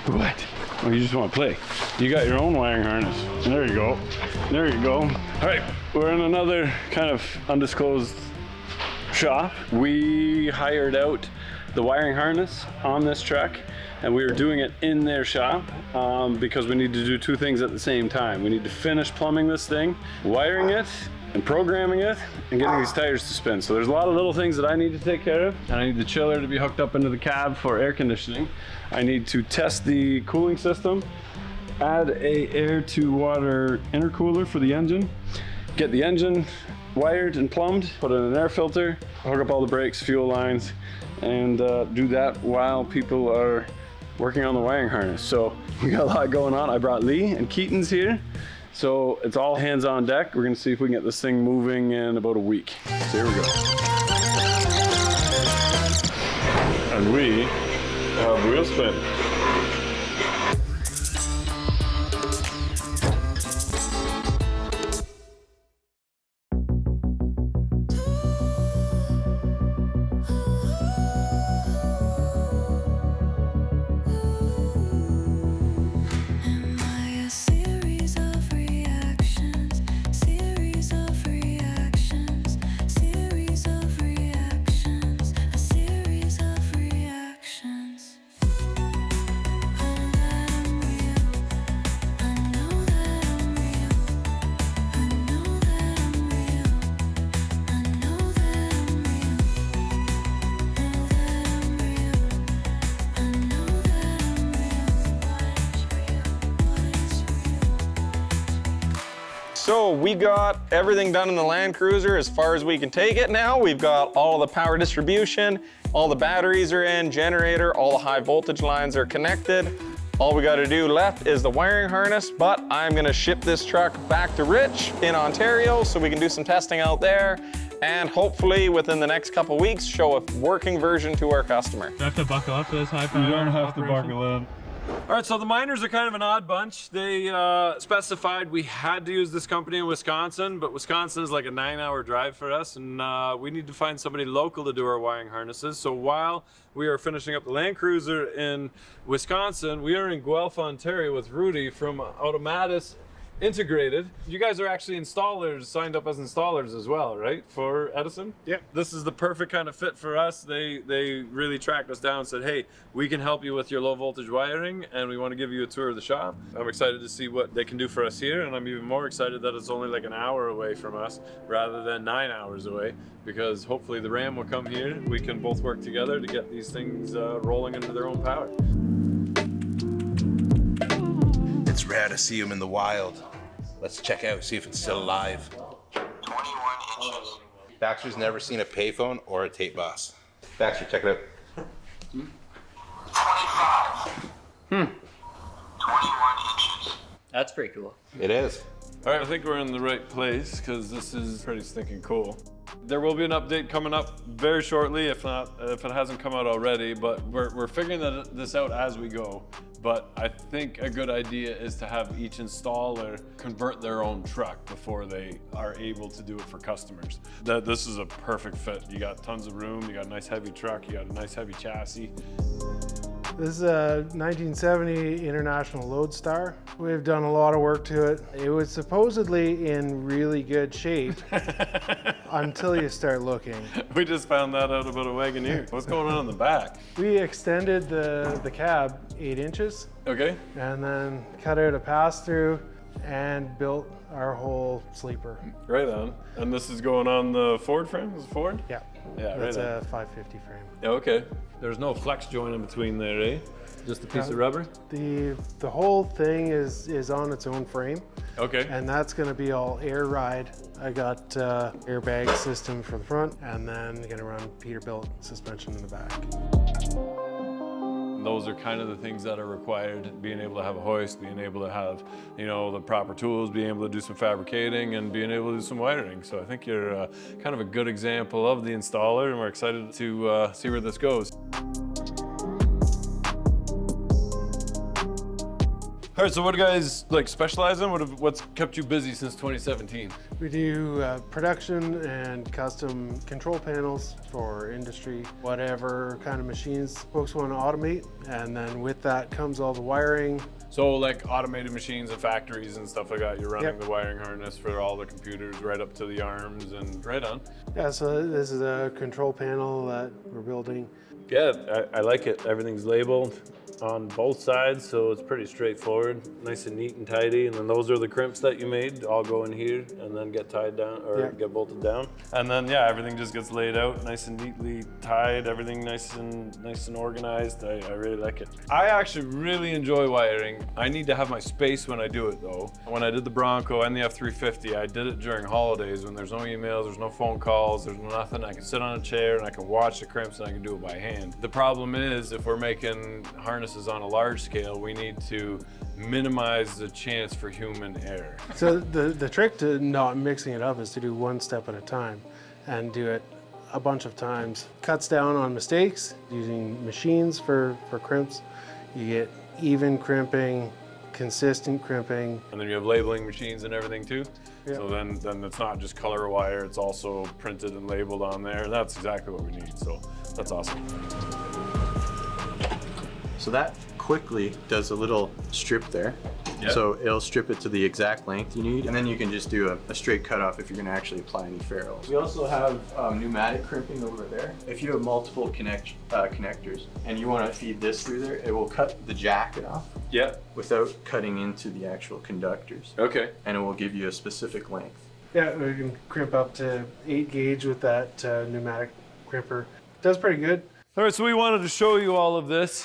What? Oh, you just want to play. You got your own wiring harness. There you go. There you go. All right, we're in another kind of undisclosed shop. We hired out the wiring harness on this truck, and we were doing it in their shop because we need to do two things at the same time. We need to finish plumbing this thing, wiring it, and programming it, and getting these tires to spin. So there's a lot of little things that I need to take care of. And I need the chiller to be hooked up into the cab for air conditioning. I need to test the cooling system, add a air to water intercooler for the engine, get the engine wired and plumbed, put in an air filter, hook up all the brakes, fuel lines, and do that while people are working on the wiring harness. So we got a lot going on. I brought Lee and Keaton's here. So it's all hands on deck. We're gonna see if we can get this thing moving in about a week. So here we go. And we have wheel spin. So we got everything done in the LandCruiser as far as we can take it now. We've got all the power distribution, all the batteries are in, generator, all the high voltage lines are connected. All we gotta do left is the wiring harness, but I'm gonna ship this truck back to Rich in Ontario so we can do some testing out there, and hopefully within the next couple weeks show a working version to our customer. Do I have to buckle up for this high power? You don't have operation? to buckle in. All right, so the miners are kind of an odd bunch. They specified we had to use this company in Wisconsin, but Wisconsin is like a 9-hour drive for us, and we need to find somebody local to do our wiring harnesses. So while we are finishing up the LandCruiser in Wisconsin, we are in Guelph, Ontario with Rudy from Automatis Integrated. You guys are actually installers, signed up as installers as well, right? For Edison? Yeah. This is the perfect kind of fit for us. They really tracked us down and said, hey, we can help you with your low voltage wiring, and we want to give you a tour of the shop. I'm excited to see what they can do for us here, and I'm even more excited that it's only like an hour away from us rather than 9 hours away, because hopefully the Ram will come here. We can both work together to get these things rolling into their own power. It's rare to see them in the wild. Let's check out, see if it's still alive. 21 inches. Baxter's never seen a payphone or a tape bus. Baxter, check it out. 25. 21 inches. That's pretty cool. It is. All right, I think we're in the right place because this is pretty stinking cool. There will be an update coming up very shortly, if it hasn't come out already, but we're figuring this out as we go. But I think a good idea is to have each installer convert their own truck before they are able to do it for customers. This is a perfect fit. You got tons of room, you got a nice heavy truck, you got a nice heavy chassis. This is a 1970 International Lodestar. We've done a lot of work to it. It was supposedly in really good shape until you start looking. We just found that out about a Wagoneer. What's going on in the back? We extended the cab 8 inches Okay. and then cut out a pass-through and built our whole sleeper. Right on. And this is going on the Ford frame? Is it Ford? Yeah, Yeah, that's right on. a 550 frame. Okay. There's no flex joint in between there, eh? Just a piece of rubber? The whole thing is on its own frame. Okay. And that's gonna be all air ride. I got airbag system for the front, and then gonna run Peterbilt suspension in the back. Those are kind of the things that are required, being able to have a hoist, being able to have, the proper tools, being able to do some fabricating, and being able to do some wiring. So I think you're kind of a good example of the installer, and we're excited to see where this goes. All right, so what do you guys like specialize in? What's kept you busy since 2017? We do production and custom control panels for industry, whatever kind of machines folks want to automate. And then with that comes all the wiring. So like automated machines and factories and stuff like that, you're running Yep. the wiring harness for all the computers right up to the arms and right on. Yeah, so this is a control panel that we're building. Yeah, I like it. Everything's labeled on both sides, so it's pretty straightforward, nice and neat and tidy. And then those are the crimps that you made, all go in here and then get tied down or Yeah. get bolted down. And then yeah, everything just gets laid out, nice and neatly tied. Everything nice and organized. I really like it. I actually really enjoy wiring. I need to have my space when I do it though. When I did the Bronco and the F350, I did it during holidays when there's no emails, there's no phone calls, there's nothing. I can sit on a chair and I can watch the crimps and I can do it by hand. The problem is if we're making harnesses on a large scale, we need to minimize the chance for human error. So the trick to not mixing it up is to do one step at a time and do it a bunch of times. Cuts down on mistakes using machines for crimps. You get even crimping, consistent crimping. And then you have labeling machines and everything too. Yeah. So then it's not just color wire, it's also printed and labeled on there. That's exactly what we need, so that's awesome. So that quickly does a little strip there. Yeah. So it'll strip it to the exact length you need, and then you can just do a straight cutoff if you're gonna actually apply any ferrules. We also have pneumatic crimping over there. If you have multiple connectors and you wanna feed this through there, it will cut the jacket off Yeah. without cutting into the actual conductors. Okay. And it will give you a specific length. Yeah, we can crimp up to 8 gauge with that pneumatic crimper. Does pretty good. All right, so we wanted to show you all of this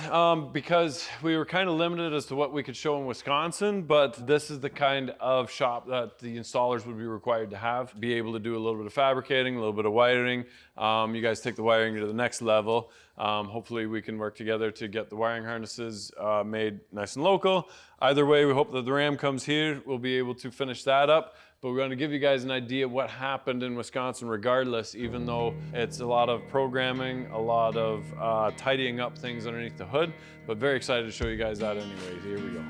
because we were kind of limited as to what we could show in Wisconsin, but this is the kind of shop that the installers would be required to have, be able to do a little bit of fabricating, a little bit of wiring. You guys take the wiring to the next level. Hopefully we can work together to get the wiring harnesses made nice and local. Either way, we hope that the Ram comes here. We'll be able to finish that up. But we're going to give you guys an idea of what happened in Wisconsin regardless, even though it's a lot of programming, a lot of tidying up things underneath the hood. But very excited to show you guys that anyways. Here we go.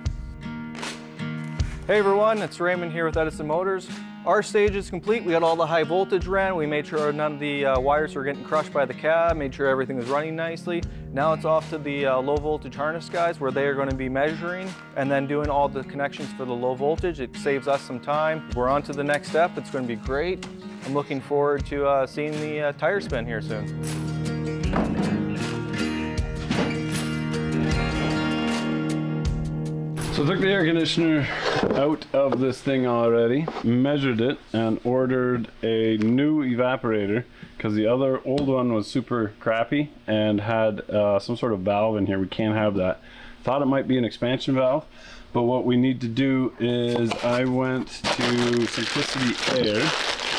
Hey everyone, it's Raymond here with Edison Motors. Our stage is complete. We got all the high voltage ran. We made sure none of the wires were getting crushed by the cab, made sure everything was running nicely. Now it's off to the low voltage harness guys where they are going to be measuring and then doing all the connections for the low voltage. It saves us some time. We're on to the next step. It's going to be great. I'm looking forward to seeing the tire spin here soon. So I took the air conditioner out of this thing already, measured it, and ordered a new evaporator because the other old one was super crappy and had some sort of valve in here. We can't have that. Thought it might be an expansion valve, but what we need to do is I went to Simplicity Air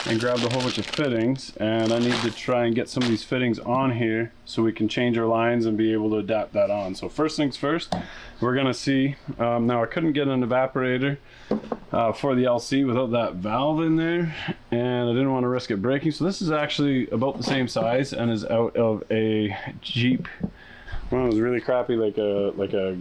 and grabbed a whole bunch of fittings, and I need to try and get some of these fittings on here so we can change our lines and be able to adapt that on. So first things first, we're gonna see, now I couldn't get an evaporator for the LC without that valve in there, and I didn't want to risk it breaking. So this is actually about the same size and is out of a Jeep. Well, it was really crappy, like a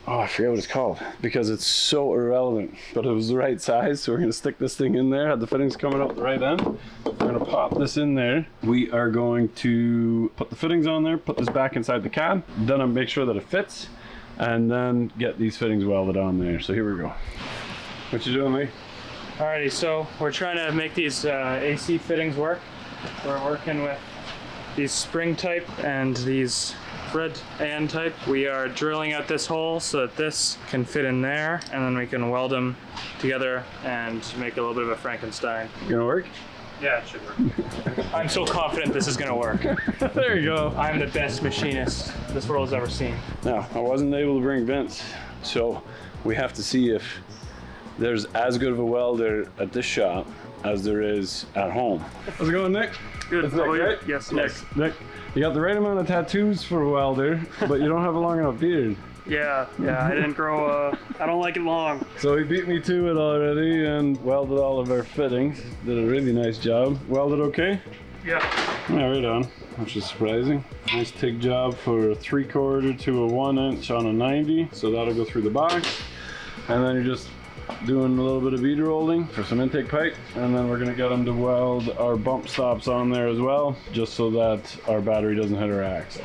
oh, I forget what it's called because it's so irrelevant, but it was the right size. So we're gonna stick this thing in there, have the fittings coming out the right end. We're gonna pop this in there. We are going to put the fittings on there, put this back inside the cab, then I'll make sure that it fits, and then get these fittings welded on there. So here we go. What you doing, Lee? Alrighty, so we're trying to make these AC fittings work. We're working with these spring type and these thread and type. We are drilling out this hole so that this can fit in there, and then we can weld them together and make a little bit of a Frankenstein. Gonna work? Yeah, it should work. I'm so confident this is gonna work. There you go. I'm the best machinist this world has ever seen. Now, I wasn't able to bring Vince, so we have to see if there's as good of a welder at this shop as there is at home. How's it going, Nick? Good. It's Nick, right? Yes, Nick. yes. Nick, you got the right amount of tattoos for a welder, but you don't have a long enough beard. Yeah, I didn't grow, I don't like it long. So he beat me to it already and welded all of our fittings. Did a really nice job. Welded okay? Yeah. Yeah, right on, which is surprising. Nice TIG job for a 3/4 to a 1 inch on a 90. So that'll go through the box. and then you're just doing a little bit of bead rolling for some intake pipe, and then we're gonna get them to weld our bump stops on there as well, just so that our battery doesn't hit our axle.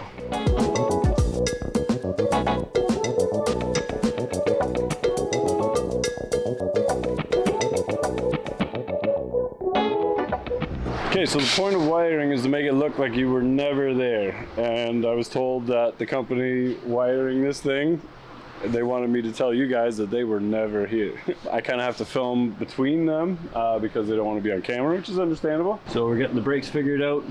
Okay, so the point of wiring is to make it look like you were never there, and I was told that the company wiring this thing, they wanted me to tell you guys that they were never here. I kind of have to film between them because they don't want to be on camera, which is understandable. So we're getting the brakes figured out,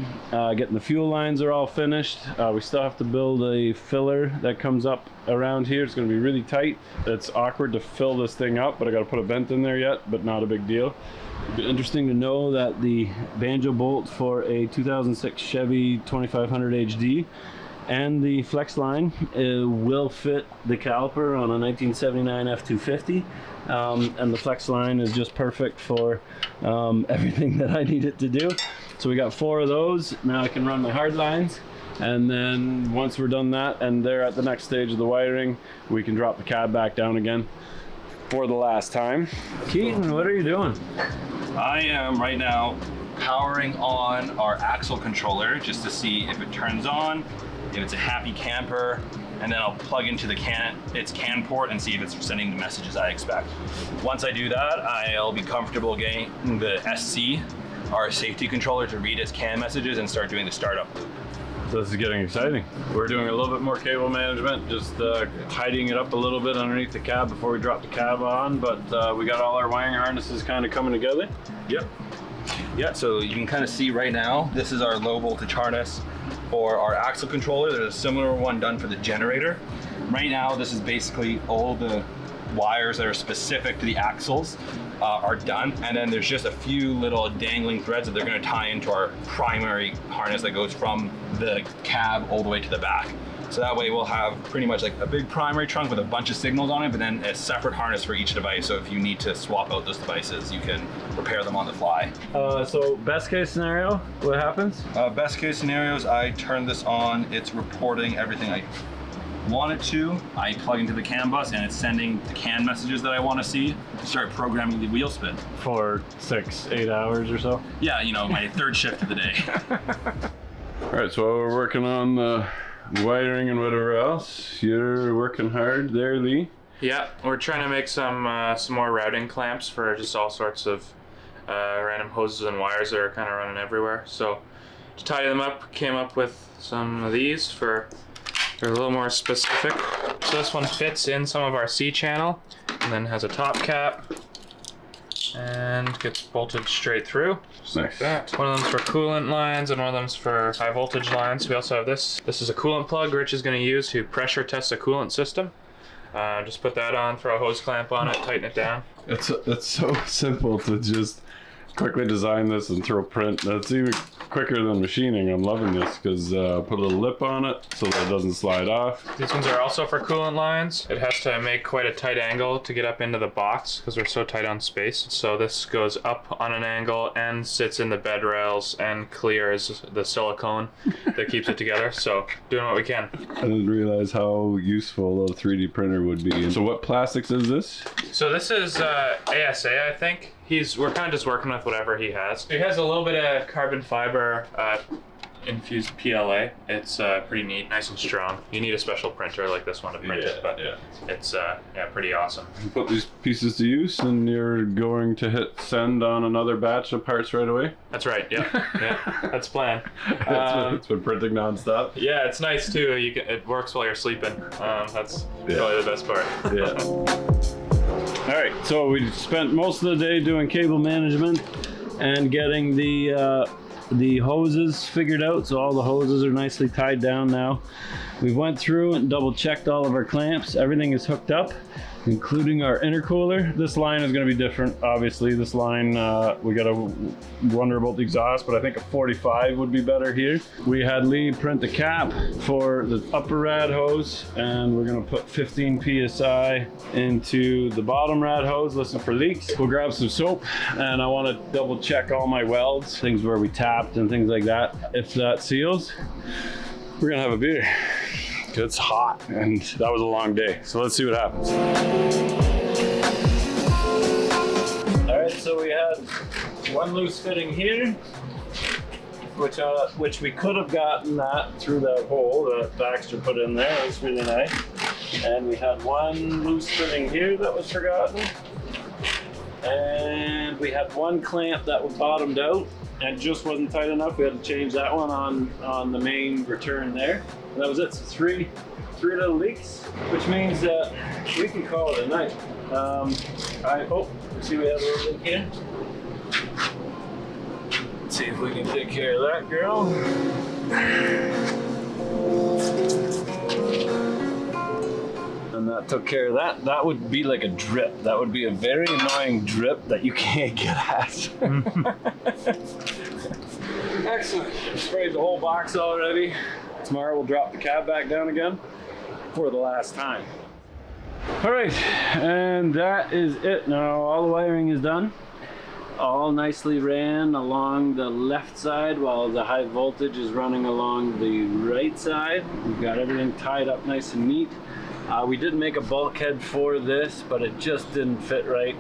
getting the fuel lines are all finished. We still have to build a filler that comes up around here. It's going to be really tight. It's awkward to fill this thing up, but I got to put a vent in there yet, but not a big deal. It'd be interesting to know that the banjo bolt for a 2006 Chevy 2500 HD and the flex line will fit the caliper on a 1979 F250, and the flex line is just perfect for everything that I need it to do. So we got 4 of those. Now I can run my hard lines, and then once we're done that and they're at the next stage of the wiring, we can drop the cab back down again for the last time. Keaton, what are you doing? I am right now powering on our axle controller just to see if it turns on, if it's a happy camper, and then I'll plug into the its CAN port and see if it's sending the messages I expect. Once I do that, I'll be comfortable getting the SC, our safety controller, to read its CAN messages and start doing the startup loop. So this is getting exciting. We're doing a little bit more cable management, just tidying it up a little bit underneath the cab before we drop the cab on, but we got all our wiring harnesses kind of coming together. Yep. Yeah, so you can kind of see right now, this is our low voltage harness for our axle controller. There's a similar one done for the generator. Right now, this is basically all the wires that are specific to the axles are done, and then there's just a few little dangling threads that they're going to tie into our primary harness that goes from the cab all the way to the back. So that way we'll have pretty much like a big primary trunk with a bunch of signals on it, but then a separate harness for each device. So if you need to swap out those devices, you can repair them on the fly. So best case scenario, what happens? Best case scenarios, I turn this on, it's reporting everything I want it to. I plug into the CAN bus and it's sending the CAN messages that I want to see to start programming the wheel spin. For 6-8 hours or so? Yeah, you know, my third shift of the day. All right, so we're working on the wiring and whatever else. You're working hard there, Lee. Yeah, we're trying to make some more routing clamps for just all sorts of random hoses and wires that are kind of running everywhere. So to tie them up, came up with some of these for a little more specific. So this one fits in some of our C channel and then has a top cap and gets bolted straight through. Just Nice. like that. One of them's for coolant lines and one of them's for high voltage lines. We also have this. This is a coolant plug Rich is going to use to pressure test the coolant system. Just put that on, throw a hose clamp on it, tighten it down. It's so simple to just quickly design this and throw print. That's even quicker than machining. I'm loving this because put a little lip on it so that it doesn't slide off. These ones are also for coolant lines. It has to make quite a tight angle to get up into the box because we're so tight on space. So this goes up on an angle and sits in the bed rails and clears the silicone that keeps it together. So doing what we can. I didn't realize how useful a 3D printer would be. So what plastics is this? So this is ASA, I think. We're kind of just working with whatever he has. He has a little bit of carbon fiber infused PLA. It's pretty neat, nice and strong. You need a special printer like this one to print it, but it's pretty awesome. You put these pieces to use and you're going to hit send on another batch of parts right away? That's right, yeah. That's the plan. It's been printing nonstop? Yeah, it's nice too. It works while you're sleeping. That's probably the best part. Yeah. All right, so we spent most of the day doing cable management and getting the hoses figured out. So all the hoses are nicely tied down now. We went through and double checked all of our clamps. Everything is hooked up, including our intercooler. This line is going to be different. Obviously, this line, we got to wonder about the exhaust, but I think a 45 would be better here. We had Lee print the cap for the upper rad hose, and we're going to put 15 PSI into the bottom rad hose, listen for leaks. We'll grab some soap, and I want to double check all my welds, things where we tapped and things like that. If that seals, we're going to have a beer. It's hot, and that was a long day. So let's see what happens. All right, so we had one loose fitting here, which we could have gotten that through that hole that Baxter put in there. It was really nice. And we had one loose fitting here that was forgotten. And we had one clamp that was bottomed out and just wasn't tight enough. We had to change that one on the main return there. And that was it. So three little leaks, which means that we can call it a night. See, we have a little leak here. Let's see if we can take care of that girl. And that took care of that. That would be like a drip. That would be a very annoying drip that you can't get at. Excellent. Sprayed the whole box already. Tomorrow we'll drop the cab back down again for the last time. All right, and that is it. Now all the wiring is done. All nicely ran along the left side while the high voltage is running along the right side. We've got everything tied up nice and neat. We did make a bulkhead for this, but it just didn't fit right.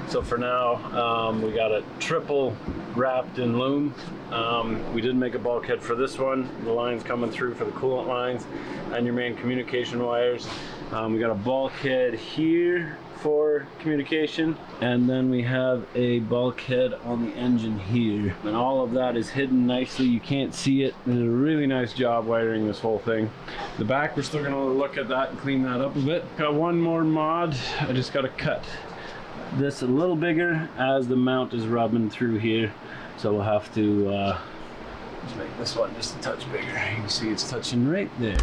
So for now, we got it triple wrapped in loom. We did make a bulkhead for this one. The lines coming through for the coolant lines and your main communication wires. We got a bulkhead here for communication, and then we have a bulkhead on the engine here, and all of that is hidden nicely. You can't see it. They did a really nice job wiring this whole thing. The back, we're still gonna look at that and clean that up a bit. Got one more mod. I just gotta cut this a little bigger as the mount is rubbing through here, so we'll have to just make this one just a touch bigger. You can see it's touching right there.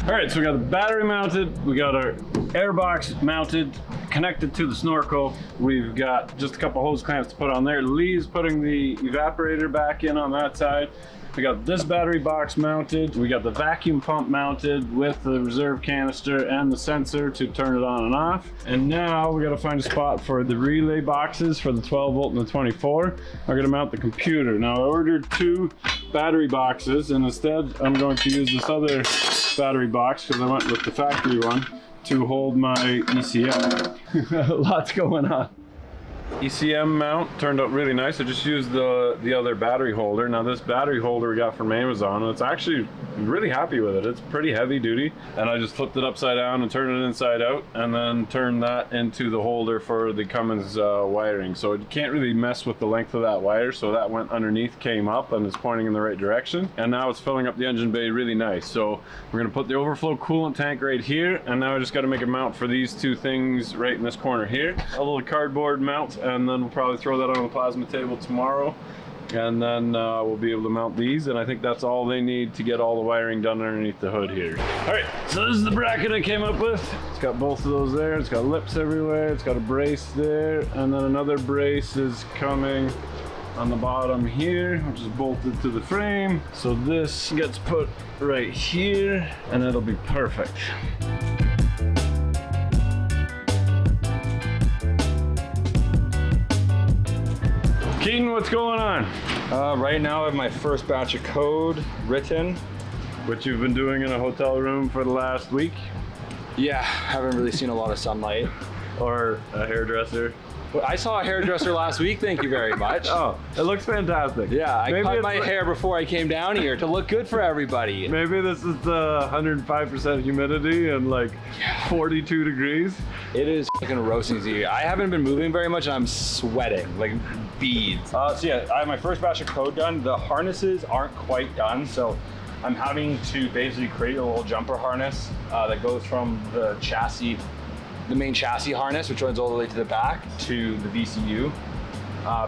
All right, so we got the battery mounted, we got our air box mounted, connected to the snorkel. We've got just a couple hose clamps to put on there. Lee's putting the evaporator back in on that side. We got this battery box mounted. We got the vacuum pump mounted with the reserve canister and the sensor to turn it on and off. And now we got to find a spot for the relay boxes for the 12 volt and the 24. I'm going to mount the computer. Now I ordered 2 battery boxes, and instead I'm going to use this other battery box because I went with the factory one to hold my ECM. Lots going on. ECM mount turned out really nice. I just used the other battery holder. Now this battery holder we got from Amazon, and it's actually really happy with it. It's pretty heavy duty, and I just flipped it upside down and turned it inside out, and then turned that into the holder for the Cummins wiring. So it can't really mess with the length of that wire, so that went underneath, came up, and is pointing in the right direction. And now it's filling up the engine bay really nice. So we're gonna put the overflow coolant tank right here, and now I just gotta make a mount for these 2 things right in this corner here. A little cardboard mount, and then we'll probably throw that on the plasma table tomorrow, and then we'll be able to mount these, and I think that's all they need to get all the wiring done underneath the hood here. All right, so this is the bracket I came up with. It's got both of those there. It's got lips everywhere. It's got a brace there, and then another brace is coming on the bottom here, which is bolted to the frame. So this gets put right here, and it'll be perfect. Keaton, what's going on? Right now I have my first batch of code written. What you've been doing in a hotel room for the last week? Yeah, haven't really seen a lot of sunlight. Or a hairdresser? Well, I saw a hairdresser last week, thank you very much. Oh, it looks fantastic. Yeah, I cut my hair before I came down here to look good for everybody. Maybe this is the 105% humidity and like 42 degrees. It is fucking roasting here. I haven't been moving very much and I'm sweating like beads. So yeah, I have my first batch of code done. The harnesses aren't quite done, so I'm having to basically create a little jumper harness that goes from the chassis, the main chassis harness, which runs all the way to the back, to the VCU.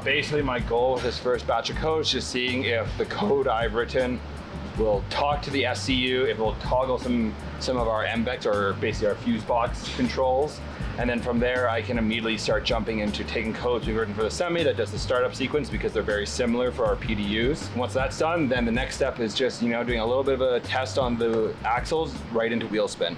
Basically my goal with this first batch of code is just seeing if the code I've written will talk to the SCU, if it will toggle some of our MBEX, or basically our fuse box controls. And then from there, I can immediately start jumping into taking codes we've written for the semi that does the startup sequence, because they're very similar for our PDUs. Once that's done, then the next step is just, doing a little bit of a test on the axles right into wheel spin.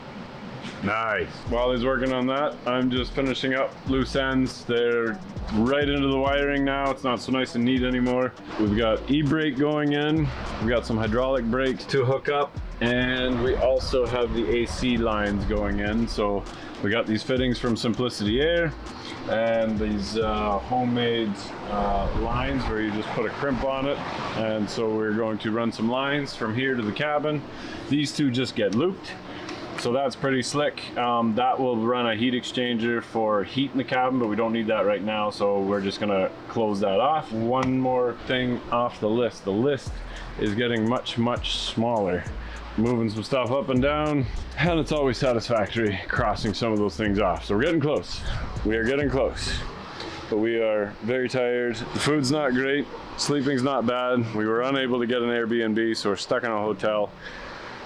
Nice. While he's working on that, I'm just finishing up loose ends. They're right into the wiring now. It's not so nice and neat anymore. We've got e-brake going in. We've got some hydraulic brakes to hook up. And we also have the AC lines going in. So we got these fittings from Simplicity Air and these homemade lines where you just put a crimp on it. And so we're going to run some lines from here to the cabin. These two just get looped. So that's pretty slick. That will run a heat exchanger for heat in the cabin, but we don't need that right now. So we're just gonna close that off. One more thing off the list. The list is getting much, much smaller. Moving some stuff up and down, and it's always satisfactory crossing some of those things off. So we're getting close. We are getting close, but we are very tired. The food's not great. Sleeping's not bad. We were unable to get an Airbnb, so we're stuck in a hotel.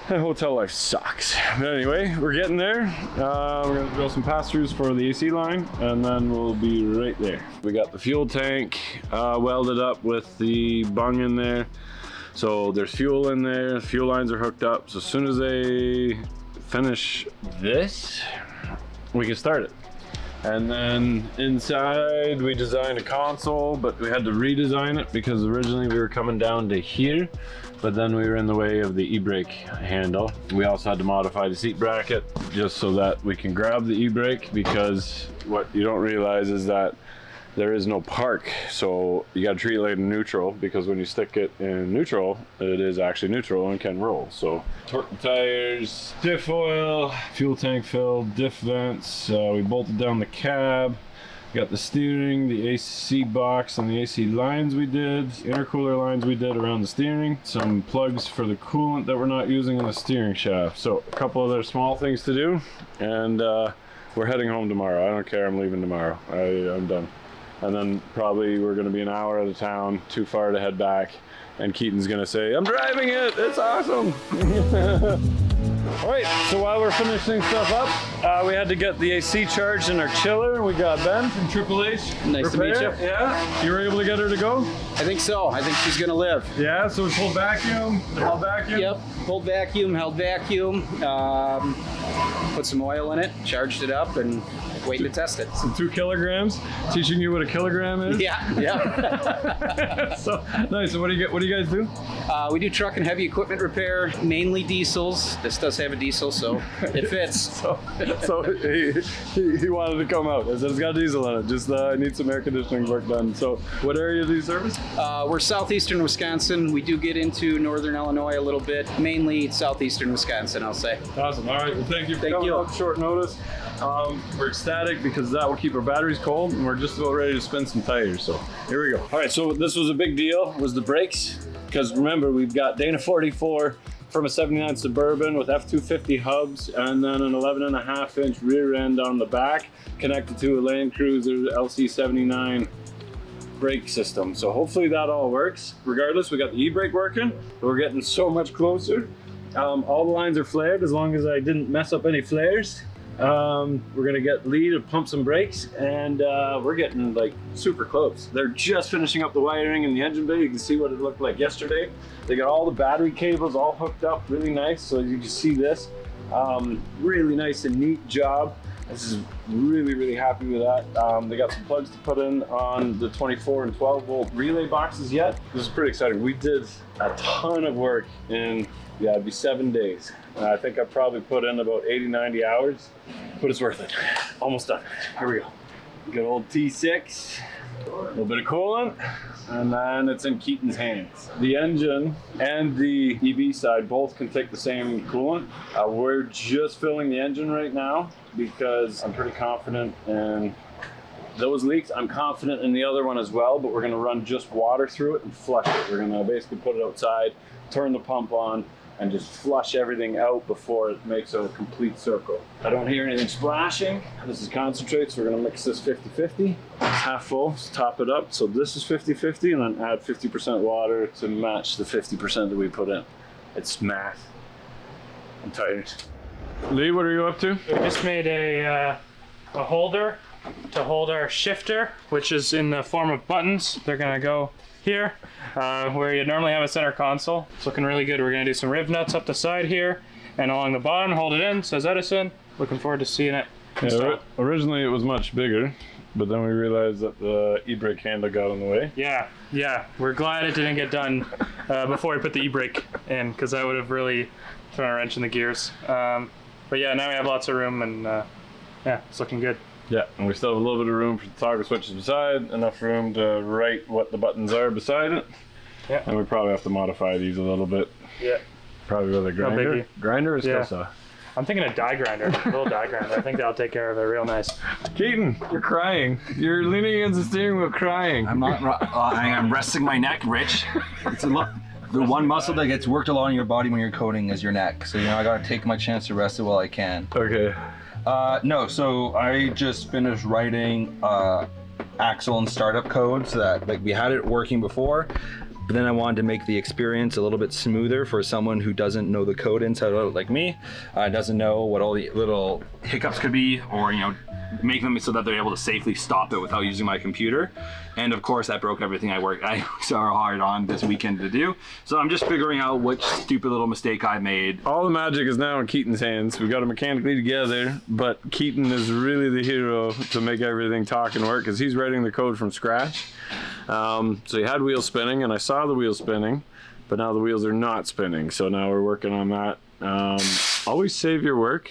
And hotel life sucks. But anyway, we're getting there. We're gonna drill some pass-throughs for the AC line, and then we'll be right there. We got the fuel tank welded up with the bung in there. So there's fuel in there, fuel lines are hooked up. So as soon as they finish this, we can start it. And then inside we designed a console, but we had to redesign it because originally we were coming down to here, but then we were in the way of the e-brake handle. We also had to modify the seat bracket just so that we can grab the e-brake, because what you don't realize is that there is no park, so you got to treat it like neutral, because when you stick it in neutral, it is actually neutral and can roll. So torque the tires, diff oil, fuel tank filled, diff vents. We bolted down the cab. Got the steering, the AC box, and the AC lines we did, intercooler lines we did around the steering, some plugs for the coolant that we're not using in the steering shaft. So a couple other small things to do, and we're heading home tomorrow. I don't care, I'm leaving tomorrow. I'm done. And then probably we're gonna be an hour out of town, too far to head back, and Keaton's gonna say, I'm driving it, it's awesome. All right, so while we're finishing stuff up, we had to get the AC charged in our chiller. We got Ben from Triple H. Nice to meet you. Yeah, you were able to get her to go? I think so. I think she's gonna live. Yeah, so we pulled vacuum, held vacuum? Yep, pulled vacuum, held vacuum, put some oil in it, charged it up, and waiting to test it. So 2 kilograms, teaching you what a kilogram is? Yeah. So nice. So what do you guys do? We do truck and heavy equipment repair, mainly diesels. This does have a diesel, so it fits. so he wanted to come out. I said it's got diesel in it. Just need some air conditioning work done. So what area do you service? We're southeastern Wisconsin. We do get into northern Illinois a little bit, mainly southeastern Wisconsin, I'll say. Awesome. All right. Well, thank you for coming up short notice. We're ecstatic because that will keep our batteries cold, and we're just about ready to spin some tires. So here we go. All right. So this was a big deal. Was the brakes? Because remember, we've got Dana 44 from a 79 Suburban with F250 hubs, and then an 11.5-inch rear end on the back connected to a LandCruiser LC79 brake system. So hopefully that all works. Regardless, we got the e-brake working. We're getting so much closer. All the lines are flared as long as I didn't mess up any flares. We're gonna get Lee to pump some brakes, and we're getting like super close. They're just finishing up the wiring in the engine bay. You can see what it looked like yesterday. They got all the battery cables all hooked up really nice, so you can see this. Really nice and neat job. This is really happy with that. They got some plugs to put in on the 24 and 12 volt relay boxes yet. This is pretty exciting. We did a ton of work in, yeah, it'd be 7 days. I think I probably put in about 80-90 hours, but it's worth it. Almost done. Here we go. Good old T6, a little bit of coolant, and then it's in Keaton's hands. The engine and the EV side both can take the same coolant. We're just filling the engine right now because I'm pretty confident in those leaks. I'm confident in the other one as well, but we're gonna run just water through it and flush it. We're gonna basically put it outside, turn the pump on, and just flush everything out before it makes a complete circle. I don't hear anything splashing. This is concentrate, so we're gonna mix this 50-50. It's half full, so top it up. So this is 50-50, and then add 50% water to match the 50% that we put in. It's math. I'm tired. Lee, what are you up to? We just made a holder to hold our shifter, which is in the form of buttons. They're gonna go here, where you normally have a center console. It's looking really good. We're gonna do some riv nuts up the side here and along the bottom, hold it in, says Edison. looking forward to seeing it. Yeah, originally it was much bigger, but then we realized that the e-brake handle got in the way. Yeah. We're glad it didn't get done before we put the e-brake in, because that would have really thrown a wrench in the gears. But yeah, now we have lots of room, and yeah, it's looking good. Yeah, and we still have a little bit of room for the toggle switches beside, enough room to write what the buttons are beside it. Yeah. And we probably have to modify these a little bit. Yeah. Probably with a grinder. biggie. Grinder or skill Yeah. saw? I'm thinking a die grinder, a little die grinder. I think that'll take care of it real nice. Keaton, you're crying. You're leaning against the steering wheel crying. I'm not. I'm resting my neck, Rich. It's the one muscle that gets worked a lot in your body when you're coding is your neck. So I gotta take my chance to rest it while I can. Okay. No, so I just finished writing axle and startup code so that we had it working before, but then I wanted to make the experience a little bit smoother for someone who doesn't know the code inside out like me, doesn't know what all the little hiccups could be, or make them so that they're able to safely stop it without using my computer. And of course that broke everything I worked so hard on this weekend to do. So I'm just figuring out which stupid little mistake I made. All the magic is now in Keaton's hands. We got it mechanically together, but Keaton is really the hero to make everything talk and work, because he's writing the code from scratch. So he had wheels spinning, and I saw the wheels spinning, but now the wheels are not spinning. So now we're working on that. Always save your work.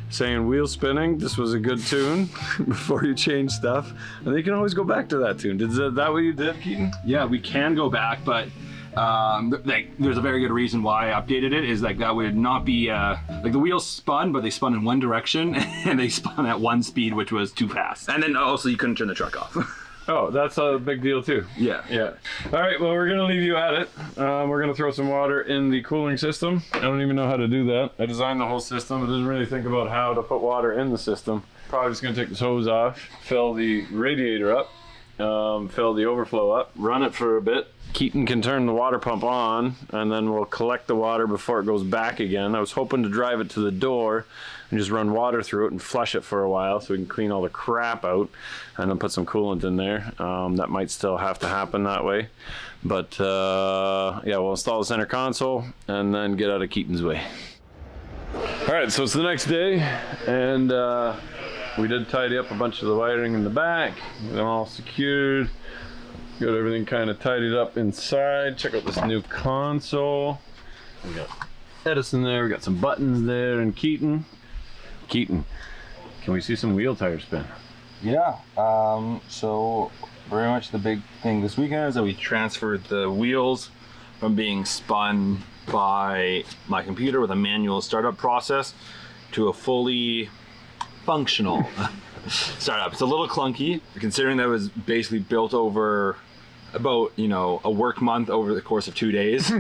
Saying wheel spinning, this was a good tune before you change stuff, and then you can always go back to that tune. Is that what you did, Keaton? Yeah, we can go back, but there's a very good reason why I updated it. Is that would not be the wheels spun, but they spun in one direction and they spun at one speed, which was too fast. And then also you couldn't turn the truck off. Oh, that's a big deal too. Yeah. All right, well, we're gonna leave you at it. We're gonna throw some water in the cooling system. I don't even know how to do that. I designed the whole system. I didn't really think about how to put water in the system. Probably just gonna take this hose off, fill the radiator up, fill the overflow up, run it for a bit. Keaton can turn the water pump on, and then we'll collect the water before it goes back again. I was hoping to drive it to the door and just run water through it and flush it for a while so we can clean all the crap out and then put some coolant in there. That might still have to happen that way. But yeah, we'll install the center console and then get out of Keaton's way. All right, so it's the next day, and we did tidy up a bunch of the wiring in the back. Get them all secured. Got everything kind of tidied up inside. Check out this new console. We got Edison there, we got some buttons there, and Keaton, can we see some wheel tire spin? Yeah, so very much the big thing this weekend is that we transferred the wheels from being spun by my computer with a manual startup process to a fully functional startup. It's a little clunky, considering that it was basically built over about a work month over the course of 2 days.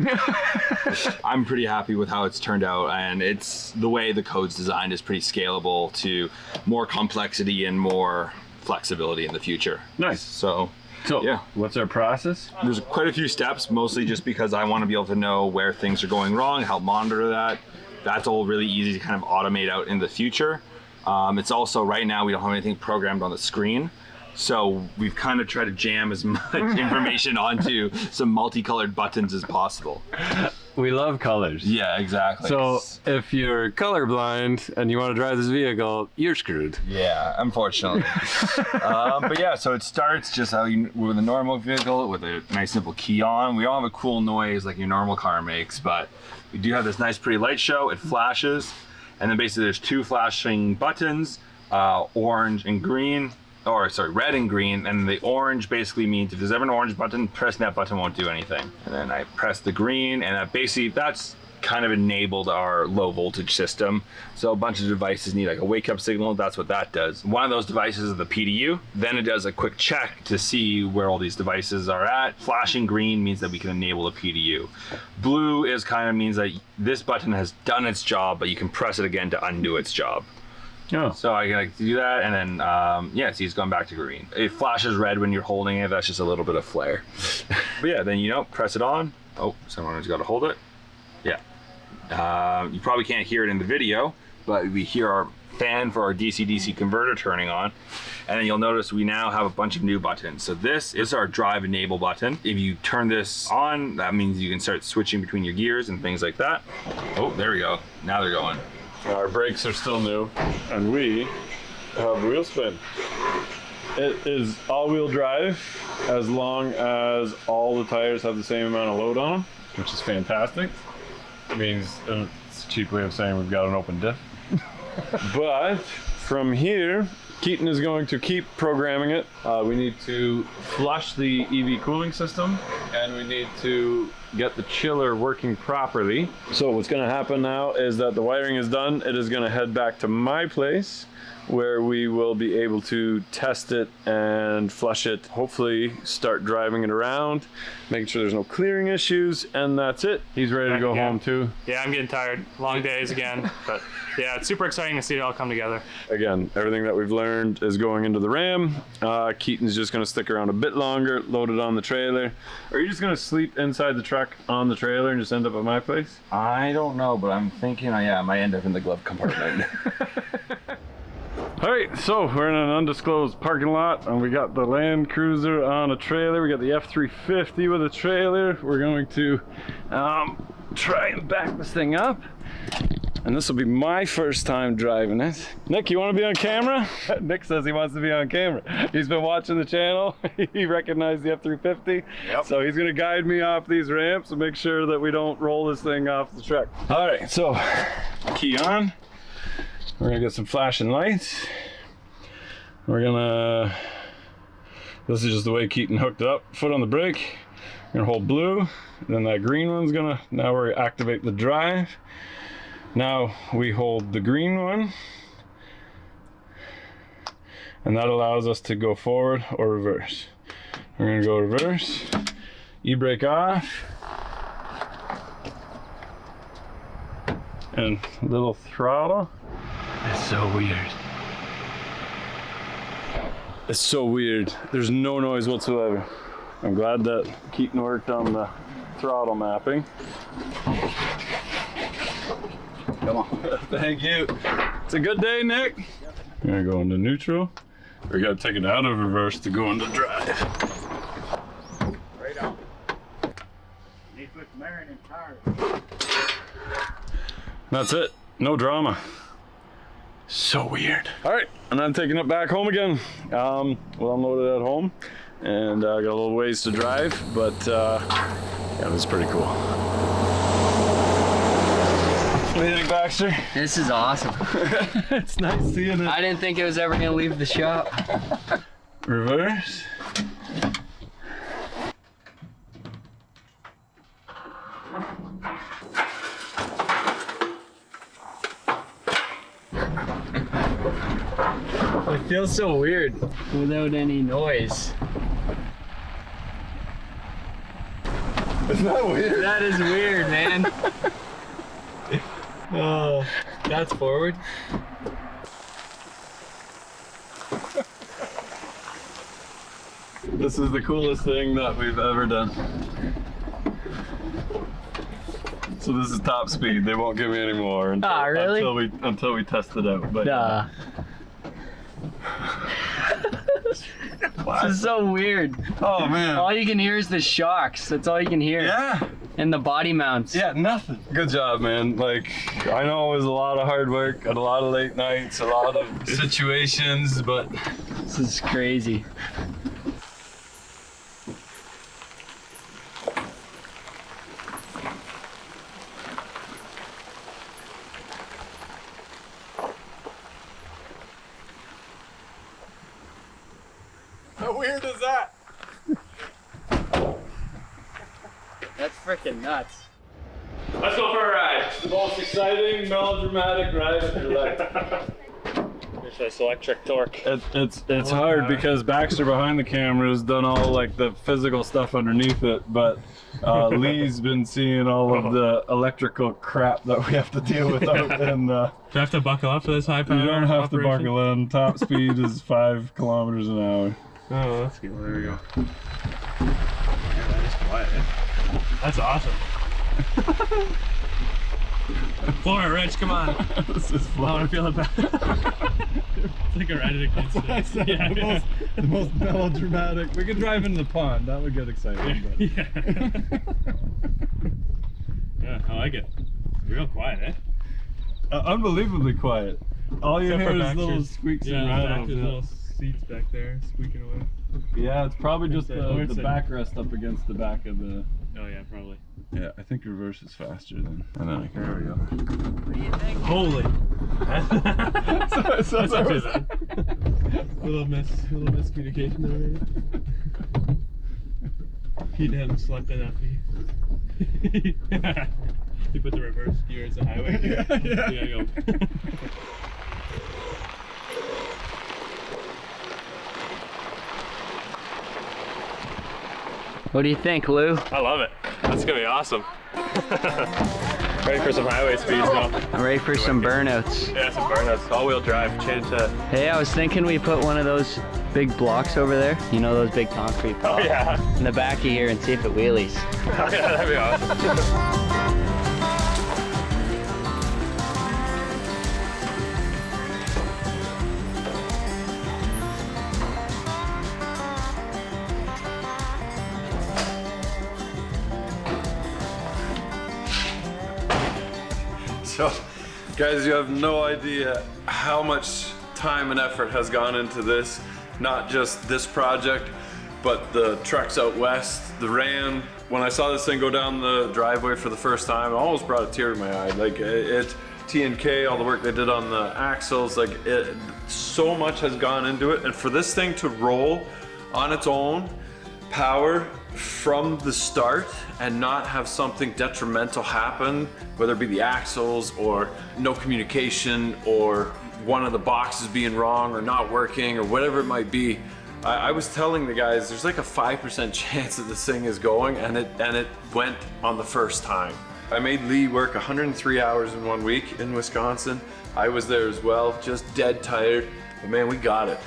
I'm pretty happy with how it's turned out, and it's the way the code's designed is pretty scalable to more complexity and more flexibility in the future. Nice. So yeah, what's our process? There's quite a few steps, mostly just because I want to be able to know where things are going wrong, help monitor that. That's all really easy to kind of automate out in the future. It's also, right now we don't have anything programmed on the screen, so we've kind of tried to jam as much information onto some multicolored buttons as possible. We love colors. Yeah, exactly. So if you're colorblind and you want to drive this vehicle, you're screwed. Yeah, unfortunately. But yeah, so it starts just how with a normal vehicle with a nice simple key on. We don't have a cool noise like your normal car makes, but we do have this nice pretty light show. It flashes, and then basically there's two flashing buttons, orange and green. Or sorry, red and green, and the orange basically means if there's ever an orange button, pressing that button won't do anything. And then I press the green, and that's kind of enabled our low voltage system. So a bunch of devices need like a wake up signal. That's what that does. One of those devices is the PDU. Then it does a quick check to see where all these devices are at. Flashing green means that we can enable the PDU. Blue is kind of means that this button has done its job, but you can press it again to undo its job. Oh. So I can do that, and then yeah, see, it's gone back to green. It flashes red when you're holding it. That's just a little bit of flare. But yeah, then press it on. Oh, someone's got to hold it. Yeah. You probably can't hear it in the video, but we hear our fan for our DC-DC converter turning on, and then you'll notice we now have a bunch of new buttons. So this is our drive enable button. If you turn this on, that means you can start switching between your gears and things like that. Oh, there we go. Now they're going. Our brakes are still new, and we have wheel spin. It is all-wheel drive as long as all the tires have the same amount of load on them, which is fantastic. It means it's a cheap way of saying we've got an open diff. But from here, Keaton is going to keep programming it. We need to flush the EV cooling system, and we need to get the chiller working properly. So what's going to happen now is that the wiring is done. It is going to head back to my place, where we will be able to test it and flush it, hopefully start driving it around, making sure there's no clearing issues, and that's it. He's ready to go home too. Yeah, I'm getting tired. Long days again, but yeah, it's super exciting to see it all come together. Again, everything that we've learned is going into the Ram. Keaton's just gonna stick around a bit longer, load it on the trailer. Are you just gonna sleep inside the truck on the trailer and just end up at my place? I don't know, but I'm thinking, yeah, I might end up in the glove compartment. All right, so we're in an undisclosed parking lot, and we got the LandCruiser on a trailer. We got the F350 with a trailer. We're going to try and back this thing up, and this will be my first time driving it. Nick, you want to be on camera? Nick says he wants to be on camera. He's been watching the channel. He recognized the F350. Yep. So he's going to guide me off these ramps and make sure that we don't roll this thing off the truck. All right, so key on. We're gonna get some flashing lights. We're gonna, this is just the way Keaton hooked it up. Foot on the brake. We're gonna hold blue. Then that green one's gonna, now we activate the drive. Now we hold the green one. And that allows us to go forward or reverse. We're gonna go reverse. E-brake off. And little throttle. It's so weird. It's so weird. There's no noise whatsoever. I'm glad that Keaton worked on the throttle mapping. Come on. Thank you. It's a good day, Nick. I'm gonna go into neutral. We gotta take it out of reverse to go into drive. Right on. Need to put the Marion in tires. That's it. No drama. So weird. All right, and I'm taking it back home again. We'll unload it at home, and I got a little ways to drive, but yeah, this is pretty cool. What do you think, Baxter? This is awesome. It's nice seeing it. I didn't think it was ever gonna leave the shop. Reverse. It feels so weird without any noise. Isn't that weird? That is weird, man. Oh, that's forward. This is the coolest thing that we've ever done. So this is top speed. They won't give me any more until, until we test it out. But This is so weird. Oh man. All you can hear is the shocks. That's all you can hear. Yeah. And the body mounts. Yeah, nothing. Good job, man. Like, I know it was a lot of hard work, and a lot of late nights, a lot of situations, but this is crazy. how weird is that? That's freaking nuts. Let's go for a ride. It's the most exciting, melodramatic ride of your life. There's this electric torque. It's hard because Baxter behind the camera has done all like the physical stuff underneath it, but Lee's been seeing all of the electrical crap that we have to deal with out in Do I have to buckle up for this high power? You don't have operation? to buckle in. Top speed is 5 kilometers an hour. Oh, that's good. There we go. Yeah, that is quiet. That's awesome. Floor, Rich, come on. This is I want to feel it back. It's like a ride at a kid's I said, yeah. the most melodramatic. We could drive into the pond. That would get exciting. But. Yeah. Yeah, I like it. Real quiet, eh? unbelievably quiet. All you hear is little squeaks and rattles. Little seats back there squeaking away. Yeah, it's probably just the like- backrest up against the back of the... Oh yeah, probably. Yeah, I think reverse is faster than... And then I can... There we go. What do you think? Holy! so little miscommunication there, maybe. He hadn't slept enough. He put the reverse gear as a highway gear. Yeah. What do you think, Lou? I love it. That's gonna be awesome. Ready for some highway speeds now. I'm ready for some burnouts. Yeah, some burnouts. All-wheel drive. Change that. Hey, I was thinking we put one of those big blocks over there. You know, those big concrete blocks. Oh yeah. In the back of here and see if it wheelies. Oh yeah, that'd be awesome. So, guys, you have no idea how much time and effort has gone into this. Not just this project, but the trucks out west, the Ram. When I saw this thing go down the driveway for the first time, it almost brought a tear to my eye. Like T&K, all the work they did on the axles, so much has gone into it. And for this thing to roll on its own, power from the start, and not have something detrimental happen, whether it be the axles or no communication or one of the boxes being wrong or not working or whatever it might be. I was telling the guys there's like a 5% chance that this thing is going, and it went on the first time. I made Lee work 103 hours in 1 week in Wisconsin. I was there as well, just dead tired, but man, we got it.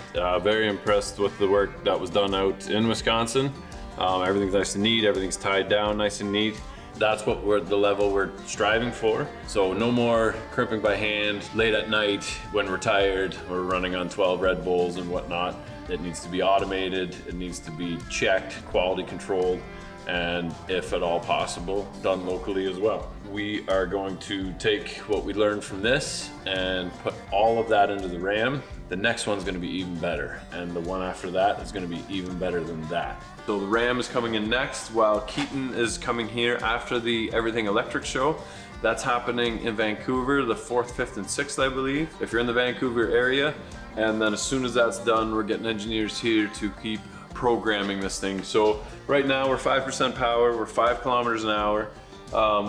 Very impressed with the work that was done out in Wisconsin. Everything's nice and neat, everything's tied down nice and neat. That's what the level we're striving for. So no more crimping by hand late at night when we're tired. We're running on 12 Red Bulls and whatnot. It needs to be automated, it needs to be checked, quality controlled, and if at all possible, done locally as well. We are going to take what we learned from this and put all of that into the Ram. The next one's gonna be even better, and the one after that is gonna be even better than that. So the Ram is coming in next, while Keaton is coming here after the Everything Electric show. That's happening in Vancouver, the 4th, 5th, and 6th, I believe, if you're in the Vancouver area. And then as soon as that's done, we're getting engineers here to keep programming this thing. So right now we're 5% power, we're 5 kilometers an hour.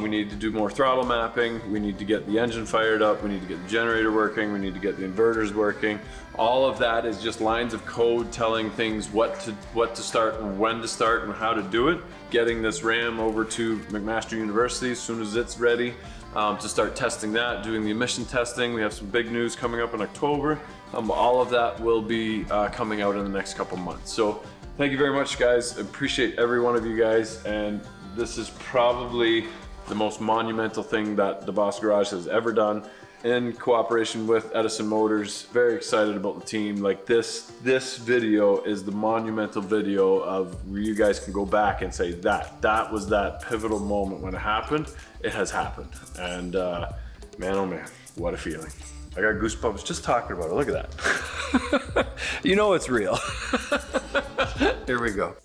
We need to do more throttle mapping. We need to get the engine fired up. We need to get the generator working. We need to get the inverters working. All of that is just lines of code telling things what to start and when to start and how to do it. Getting this Ram over to McMaster University as soon as it's ready to start testing that, doing the emission testing. We have some big news coming up in October. All of that will be coming out in the next couple months. So thank you very much, guys. I appreciate every one of you guys, and this is probably the most monumental thing that Deboss Garage has ever done in cooperation with Edison Motors. Very excited about the team. Like this video is the monumental video of where you guys can go back and say that was that pivotal moment when it happened. It has happened, and man, oh man, what a feeling. I got goosebumps just talking about it. Look at that. You know it's real. Here we go.